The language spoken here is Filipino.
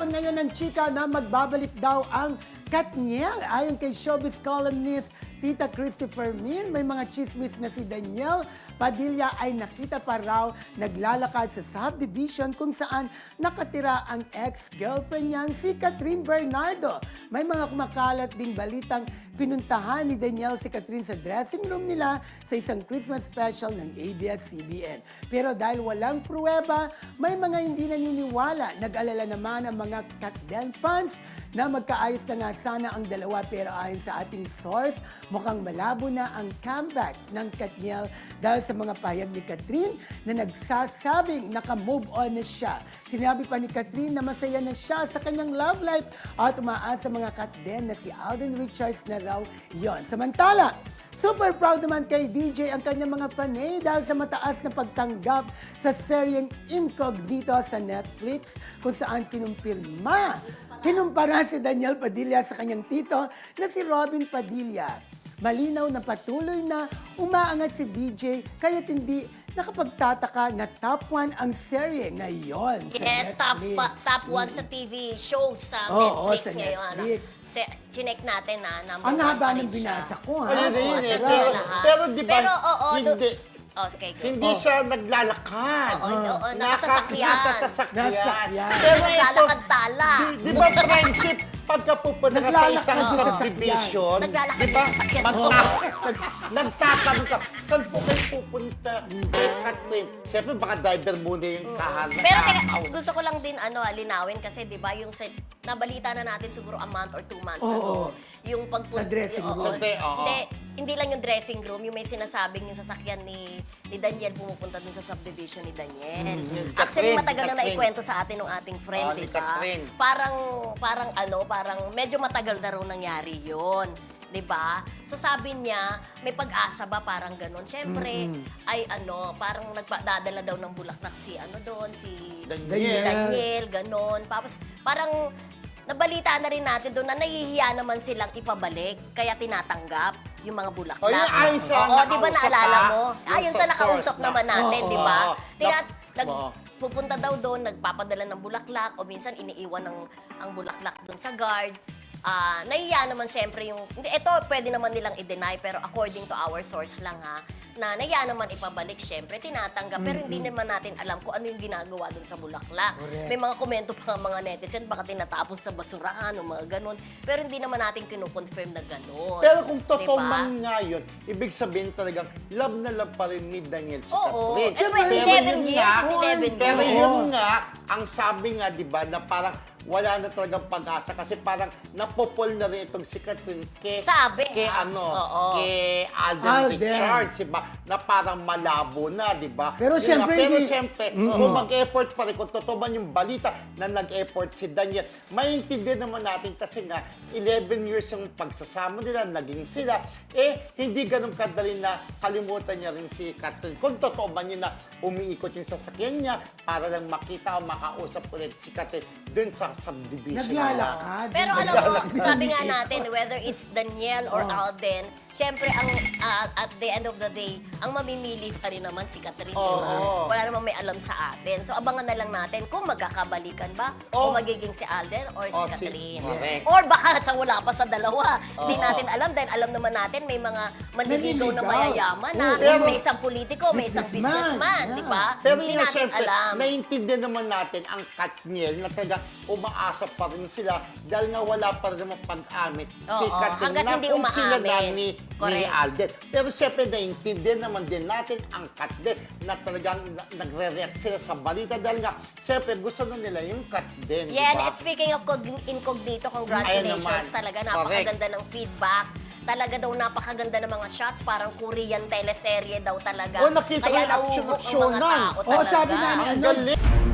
Usap-usapan ngayon ng chika na magbabalik daw ang Katniel. Ayon kay showbiz columnist Tita Christopher Min, may mga chismis na si Danielle Padilla ay nakita pa raw naglalakad sa subdivision kung saan nakatira ang ex-girlfriend niyang si Catherine Bernardo. May mga kumakalat ding balitang pinuntahan ni Danielle si Catherine sa dressing room nila sa isang Christmas special ng ABS-CBN. Pero dahil walang pruweba, may mga hindi naniniwala. Nag-alala naman ang mga Katden fans na magkaayos na nga sana ang dalawa, pero ayon sa ating source, mukhang malabo na ang comeback ng Katniel dahil sa mga pahayag ni Catherine na nagsasabing naka-move on na siya. Sinabi pa ni Catherine na masaya na siya sa kanyang love life at umaasa mga Katden na si Alden Richards na raw yon. Samantala, super proud naman kay DJ ang kanyang mga panay dahil sa mataas na pagtanggap sa seryeng Incognito sa Netflix kung saan kinumpara si Danielle Padilla sa kanyang tito na si Robin Padilla. Malinaw na patuloy na umaangat si DJ kaya't hindi nakapagtataka na top 1 ang serye ngayon sa Yes, Netflix. top 1 sa TV shows sa Oo, Netflix sa ngayon. Netflix. Chinek natin na number Ang 1 haba pa ng rin siya. binasa ko, ha? Ayun, ayun, eh. Pero- Pero di ba, Pero, oo, hindi, Okay, go. hindi siya naglalakad. Oo, nakasasakyan. Nakasasakyan. Nasakyan. Pero ito, Naglalakad-tala. di ba friendship, pagka pupunta ka sa Naglalakad isang sa subdivision, Naglalakad di ba, sa sasakyan. nagtatanong ka, saan po kayo pupunta? Catherine, siyempre baka diver muna yung kahanap. Pero teka, gusto ko lang din linawin kasi 'di ba yung nabalita na natin siguro a month or 2 months ago. Yung pagpunta Sa dressing room. Oo. Hindi lang yung dressing room, yung may sinasabing yung sasakyan ni Daniel pumupunta dun sa subdivision ni Daniel. Actually, Catherine, matagal na Catherine. naikwento sa atin ng ating friend, Ni di ba? Catherine. Parang medyo matagal na raw nangyari yon. 'Di ba? So sabi niya, may pag-asa ba parang ganun. Siyempre ay parang nagpadadala daw ng bulaklak si si Daniel. Daniel, ganon. Tapos parang nabalita na rin natin doon na nahihiya naman silang ipabalik, kaya tinatanggap yung mga bulaklak. Oh, yun, ayon sa Oo, di ba nakausap, naalala ha? mo? Yung Ayon sa sa nakausap source naman na- natin, Oo, di ba? oo. Oo. Pupunta daw doon, nagpapadala ng bulaklak o minsan iniiwan ang bulaklak doon sa guard. Nahiya naman siyempre yung, ito pwede naman nilang i-deny pero according to our source lang na nahiya naman ipabalik siyempre, tinatanggap pero hindi naman natin alam kung ano yung ginagawa dun sa bulaklak. Correct. May mga komento pa nga mga netizen, baka tinatapon sa basurahan o mga ganun, pero hindi naman natin kinukonfirm na ganun. Pero kung totoo Diba? man nga yun, ibig sabihin talagang love na love pa rin ni Daniel si Oo. Catherine. Siyempre, Pero 11 yun years nga, is 11 years. Pero yun nga, ang sabi nga, di ba, na parang wala na talagang pag-asa kasi parang napopol na rin itong si Catherine kay Oo. Alden Richards, di ba? Na parang malabo na, di ba? Pero Yun siyempre, nga, pero hindi- siyempre, kung mag-effort pa rin, kung totoo man yung balita na nag-effort si Daniel, maintindihan naman natin kasi nga 11 years yung pagsasama nila, naging sila, hindi ganun kadali na kalimutan niya rin si Catherine. Kung totoo man yun na umiikot yung sasakyan niya para lang makita o makausap ulit si Catherine dun sa subdivision. Naglalakad. Pero alam mo, sabi nga natin, whether it's Daniel or Alden, siyempre, at the end of the day, ang mamimili pa rin naman si Catherine, di ba? Oo. Wala namang may alam sa atin. So, abangan na lang natin kung magkakabalikan ba o magiging si Alden or si Catherine. correct. Or baka sa wala pa sa dalawa. Hindi natin alam dahil alam naman natin may mga manliligaw na Manliligaw. mayayaman na Pero- may isang politiko, may isang businessman, di ba? Pero Hindi yun, natin siyempre, alam. naiintindihan naman natin ang Katniel na talaga umaasa pa rin sila dahil nga wala pa rin naman pag-amit si Oo, Katniel hanggat na hindi kung sila na umaamin. ni Correct. Alden. Pero siyempre, naiintindihan naman din natin ang Katniel na talagang nagre-react sila sa balita dahil nga, siyempre, gusto na nila yung Katniel. Yeah, diba? and speaking of Incognito, congratulations. Ayan naman. Talaga, napakaganda ng feedback. Talaga daw napakaganda ng mga shots, parang Korean teleserye daw talaga. Oh, nakita ko Kaya yung nahuhubog ang mga action-actionan. tao Oo, talaga. sabi nga ni Ang galing.